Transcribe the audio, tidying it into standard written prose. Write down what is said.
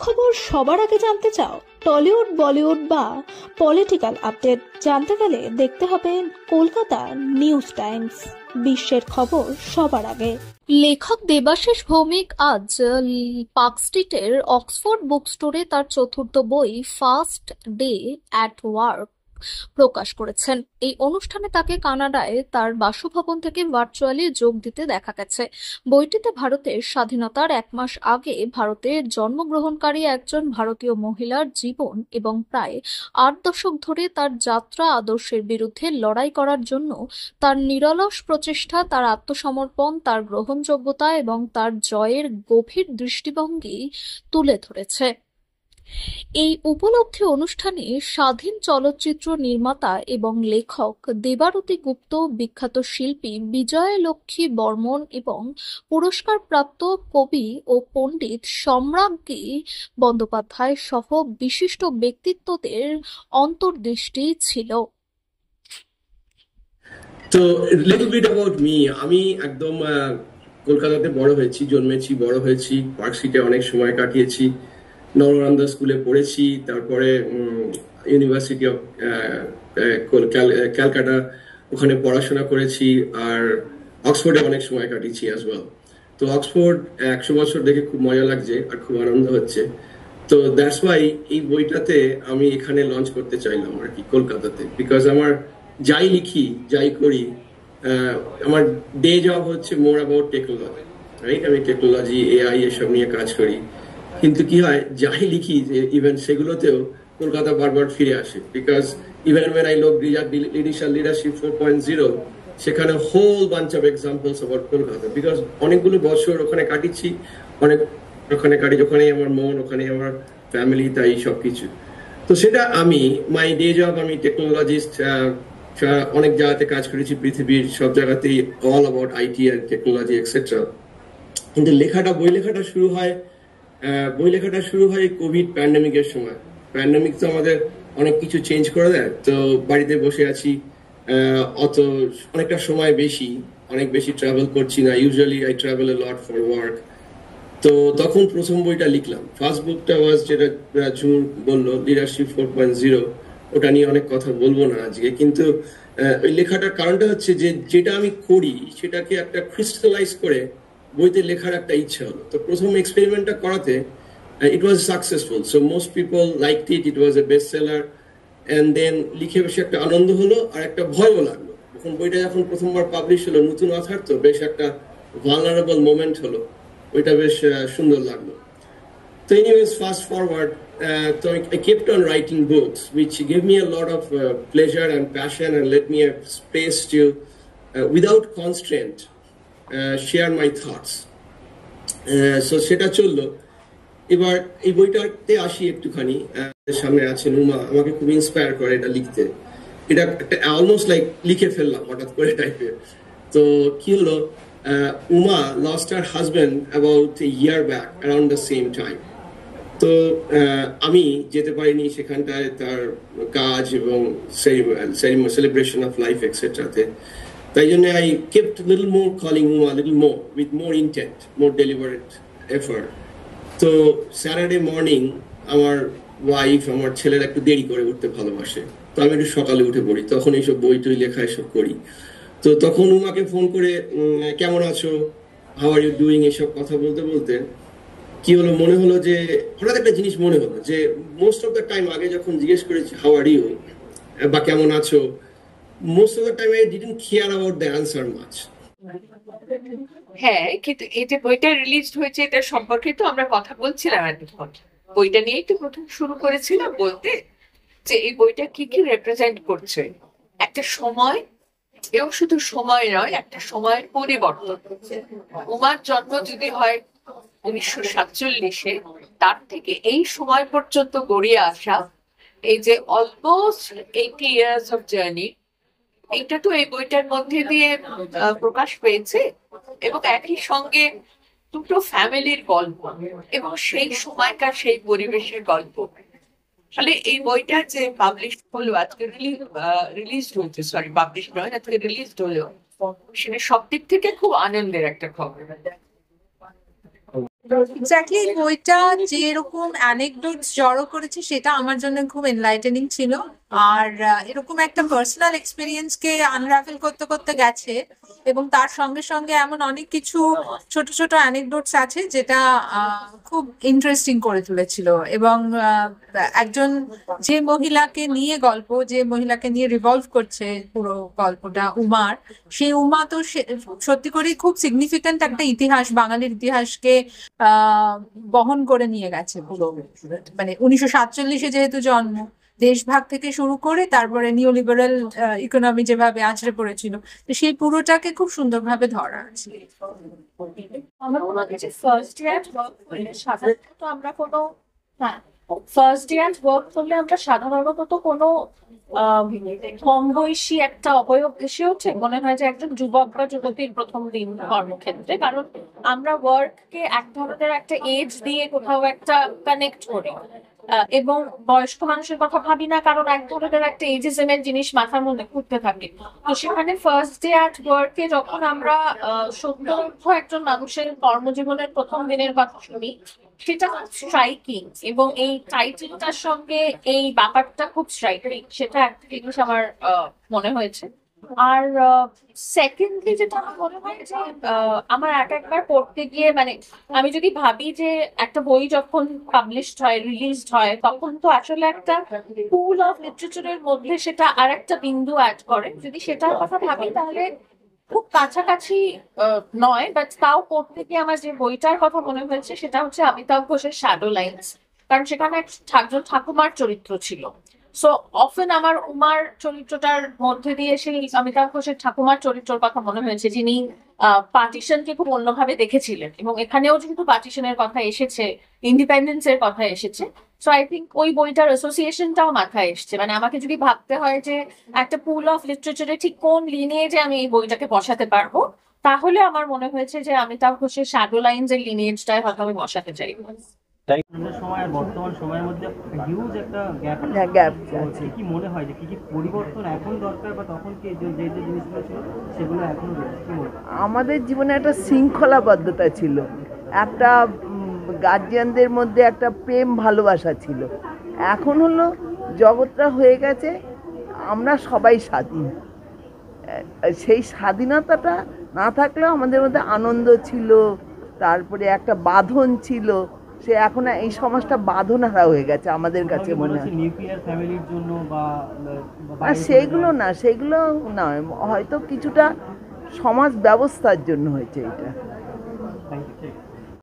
খবর সবার আগে জানতে চাও? টলিউড, বলিউড বা পলিটিক্যাল আপডেট জানতে গেলে দেখতে হবে কলকাতা নিউজ টাইমস। বিশ্বের খবর সবার আগে। লেখক দেবাশিস ভৌমিক আজ পার্ক স্ট্রিটের অক্সফোর্ড বুক স্টোরে তার চতুর্থ বই ফার্স্ট ডে অ্যাট ওয়ার্ক প্রকাশ করেছেন। এই অনুষ্ঠানে তাকে কানাডায় তার বাসভবন থেকে ভার্চুয়ালি যোগ দিতে দেখা গেছে। বইটিতে ভারতের স্বাধীনতার 1 মাস আগে ভারতে জন্মগ্রহণকারী একজন ভারতীয় মহিলার জীবন এবং প্রায় 8 দশক ধরে তার যাত্রা আদর্শের বিরুদ্ধে লড়াই করার জন্য তার নিরলস প্রচেষ্টা, তার আত্মসমর্পণ, তার গ্রহণযোগ্যতা এবং তার জয়ের গভীর দৃষ্টিভঙ্গি তুলে ধরেছে। এই উপলব্ধি অনুষ্ঠানে স্বাধীন চলচ্চিত্র নির্মাতা এবং লেখক দেবারতী গুপ্ত, বিখ্যাত শিল্পী বিজয়লক্ষ্মী বর্মন এবং পুরস্কারপ্রাপ্ত কবি ও পণ্ডিত সম্রাজ্ঞী বন্দ্যোপাধ্যায় সহ বিশিষ্ট ব্যক্তিত্বদের অন্তর্দৃষ্টি ছিল। তো লিটল বিট অ্যাবাউট মি। আমি একদম কলকাতাতে বড় হয়েছি, জন্মেছি, বড় হয়েছি, পার্ক স্ট্রিটে অনেক সময় কাটিয়েছি, নরওয়ান্দা স্কুলে পড়েছি, তারপরে ইউনিভার্সিটি অফ ক্যালকাটা ওখানে পড়াশোনা করেছি, আর অক্সফোর্ডে অনেক সময় কাটিয়েছি অ্যাজ ওয়েল। তো অক্সফোর্ড 100 বছর দেখে খুব মজা লাগছে আর খুব আনন্দ হচ্ছে। তো দ্যাটস ওয়াই এই বইটাতে আমি এখানে লঞ্চ করতে চাইলাম আর কি, কলকাতাতে। বিকজ আমার যাই লিখি, যাই করি, আমার ডে জব হচ্ছে মোর অ্যাবাউট টেকনোলজি, রাইট? আমি টেকনোলজি, এআই এসব নিয়ে কাজ করি। কিন্তু কি হয়, যাই লিখি ইভেন সেগুলোতেও কলকাতা বারবার ফিরে আসে। Because even when I look leadership 4.0, সেখানে whole bunch of examples about Kolkata. Because অনেকগুলো বছর ওখানে কাটিয়েছি, ওখানে ওখানেই আমার মন, ওখানেই আমার ফ্যামিলি, তাই সবকিছু। তো সেটা আমি মাই ডে জব, আমি টেকনোলজিস্ট, অনেক জায়গাতে কাজ করেছি, পৃথিবীর সব জায়গাতেই অল অ্যাবাউট আইটি আর টেকনোলজি এক্সেট্রা। কিন্তু বই লেখাটা শুরু হয় কোভিড প্যান্ডেমিকের সময়। প্যান্ডেমিক তো আমাদের অনেক কিছু চেঞ্জ করে দেয়। তো বাড়িতে বসে আছি, অনেকটা সময় অনেক বেশি ট্রাভেল করছি না। Usually I travel A lot for work. তো তখন প্রথম বইটা লিখলাম। ফার্স্ট বুকটা ওয়াজ, যেটা ঝুমুর বললো, লিডারশিপ 4.0। ওটা নিয়ে অনেক কথা বলবো না আজকে, কিন্তু ওই লেখাটার কারণটা হচ্ছে যে যেটা আমি করি সেটাকে একটা ক্রিস্টালাইজ করে বইতে লেখার একটা ইচ্ছা হলো। তো প্রথম এক্সপেরিমেন্টটা করাতে it was successful. So most people liked it was a best seller. And then লিখে বেশি একটা আনন্দ হলো আর একটা ভয়ও লাগলো। যখন বইটা প্রথমবার পাবলিশ হলো, নতুন অথার তো বেশ একটা ভালনারেবল মোমেন্ট হলো, ওইটা বেশ সুন্দর লাগলো। So anyways, fast forward, so I kept on writing books, which gave me a lot of pleasure and passion and let me a space to, without constraint, share my thoughts. So সেটা চললো। এবার এই বইটাতে আসি একটুখানি। সামনে আছেন উমা, আমাকে খুব ইন্সপায়ার করে এটা লিখতে। এটা একটা অলমোস্ট লাইক লিখে ফেললাম হঠাৎ করে টাইপের। তো কি হলো, Uma lost her husband about a year back around the same time. তো আমি যেতে পারিনি সেখানটায় তার কাজ এবং সেলিব্রেশন অফ লাইফ এক্সেট্রাতে। তাই জন্য I kept little more calling Uma, little more with more intent, more delivered effort. তো স্যাটারডে মর্নিং আমার ওয়াইফ, আমার ছেলেরা একটু দেরি করে উঠতে ভালোবাসে, তো আমি একটু সকালে উঠে পড়ি, তখন এইসব বই টই লেখা এসব করি। তো তখন উমাকে ফোন করে কেমন আছো, হাউ আর ইউ ডুইং, এসব কথা বলতে বলতে কি হলো, মনে হলো যে হঠাৎ একটা জিনিস মনে হলো যে মোস্ট অফ দ্য টাইম আগে যখন জিজ্ঞেস করেছি হাউ আর ইউ বা কেমন আছো, most of the time I didn't care about the answer much. হ্যাঁ, কিন্তু এই যে বইটা রিলিজ হয়েছে এটা সম্পর্কে তো আমরা কথা বলছিলাম এতক্ষণ। বইটা নিয়েই তো প্রথম শুরু করেছিলাম বলতে, যে এই বইটা কি কি রেপ্রেজেন্ট করছে একটা সময়, এবং শুধু সময় নয়, একটা সময়ের পরিবর্তন। উমার জন্ম যদি হয় 1947-এ, তার থেকে এই সময় পর্যন্ত গড়িয়ে আসা এই যে অলমোস্ট 80 years অফ জার্নি, এটা তো এই বইটার মধ্যে দিয়ে প্রকাশ পেয়েছে। এবং একই সঙ্গে দুটো ফ্যামিলির গল্প এবং সেই সময়কার সেই পরিবেশের গল্প। তাহলে এই বইটা যে পাবলিশ হলো, আজকে রিলিজ হয়েছে, সরি পাবলিশ নয়, আজকে রিলিজ হলো, সেটা সব দিক থেকে খুব আনন্দের একটা খবর। এক্স্যাক্টলি বইটা যেরকম অ্যানেকডোটস জড়ো করেছে সেটা আমার জন্য খুব এনলাইটেনিং ছিল। আর এরকম একটা পার্সোনাল এক্সপিরিয়েন্সকে আনরাভেল করতে করতে গেছে, এবং তার সঙ্গে সঙ্গে এমন অনেক কিছু ছোট ছোট অ্যানেকডোটস আছে যেটা খুব ইন্টারেস্টিং করে তুলেছিল। এবং একজন যে মহিলাকে নিয়ে গল্প, যে মহিলাকে নিয়ে রিভলভ করছে পুরো গল্পটা, উমার, সেই উমা তো সত্যি করেই খুব সিগনিফিক্যান্ট একটা ইতিহাস, বাঙালির ইতিহাসকে বহন করে নিয়ে গেছে পুরো। মানে 1947-এ যেহেতু জন্ম, দেশভাগ থেকে শুরু করে তারপরে নিও লিবারেল ইকোনমি যেভাবে আছড়ে পড়েছিল, তো সেই পুরোটাকে খুব সুন্দরভাবে ধরা আছে। আমার মনে হয় যে ফার্স্ট ইয়ার ওয়ার্ক করলে সাধারণত আমরা কোনো ফার্স্ট ইয়ার ওয়ার্ক করলে আমরা সাধারণত তো কোনো কম বয়সী একটা অবয়ব এসে ওঠে, মনে হয় যে একজন যুবক বা যুবতীর প্রথম দিন কর্মক্ষেত্রে, কারণ আমরা ওয়ার্ককে এক ধরনের একটা এজ দিয়ে কোথাও একটা কানেক্ট করি, এবং বয়স্ক মানুষের কথা ভাবি না, কারণ এক ধরনের একটা এজিজমের জিনিস মাথার মধ্যে ঘুরতে থাকে। তো সেখানে ফার্স্ট ডে অ্যাট ওয়ার্কে যখন আমরা সদ্যদগ্ধ একজন মানুষের কর্মজীবনের প্রথম দিনের কথা শুনি, সেটা খুব স্ট্রাইকিং, এবং এই টাইটেলটার সঙ্গে এই ব্যাপারটা খুব স্ট্রাইকিং, সেটা একটা জিনিস আমার মনে হয়েছে। আর সেকেন্ডলি যেটা আমার মনে হয় যে আমার একবার পড়তে গিয়ে, মানে আমি যদি ভাবি যে একটা বই যখন পাবলিশড হয়, রিলিজড হয়, তখন তো আসলে একটা পুল অফ লিটারেচারের মধ্যে সেটা আর একটা বিন্দু অ্যাড করে। যদি সেটার কথা ভাবি তাহলে খুব কাছাকাছি নয়, বাট তাও পড়তে গিয়ে আমার যে বইটার কথা মনে হয়েছে সেটা হচ্ছে অমিতাভ ঘোষের শ্যাডো লাইনস, কারণ সেখানে একজন ঠাকুমার চরিত্র ছিল। সো অফেন আমার উমার চরিত্রটার মধ্যে দিয়ে সেই অমিতাভ ঘোষের ঠাকুমার চরিত্রের কথা মনে হয়েছে, যিনি পার্টিশনকে খুব অন্যভাবে দেখেছিলেন, এবং এখানেও যেহেতু পার্টিশনের কথা এসেছে, ইন্ডিপেন্ডেন্সের কথা এসেছে, সো আই থিঙ্ক ওই বইটার অ্যাসোসিয়েশনটাও মাথায় এসছে। মানে আমাকে যদি ভাবতে হয় যে একটা পুল অফ লিটারেচারে ঠিক কোন লিনিয়েজে আমি এই বইটাকে বসাতে পারবো, তাহলে আমার মনে হয়েছে যে অমিতাভ ঘোষের শ্যাডো লাইনস এর লিনিয়েজটাই হয়তো আমি বসাতে চাইবো। সময় আর বর্তমান সময়ের মধ্যে হিউজ একটা গ্যাপ আছে। কি মনে হয় যে কি কি পরিবর্তন এখন দরকার, বা তখন কি যে যে জিনিসগুলো ছিল সেগুলো এখনো রয়েছে? আমাদের জীবনে একটা শৃঙ্খলাবদ্ধতা ছিল, একটা গার্জিয়ানদের মধ্যে একটা প্রেম ভালোবাসা ছিল। এখন হলো জগৎটা হয়ে গেছে আমরা সবাই স্বাধীন, সেই স্বাধীনতাটা না থাকলেও আমাদের মধ্যে আনন্দ ছিল, তারপরে একটা বাঁধন ছিল। সে এখন এই সমাজটা বাঁধন হারা হয়ে গেছে আমাদের কাছে মনে হয়। নিউক্লিয়ার ফ্যামিলির জন্য বা সেইগুলো না, সেগুলো না, হয়তো কিছুটা সমাজ ব্যবস্থার জন্য হয়েছে এটা।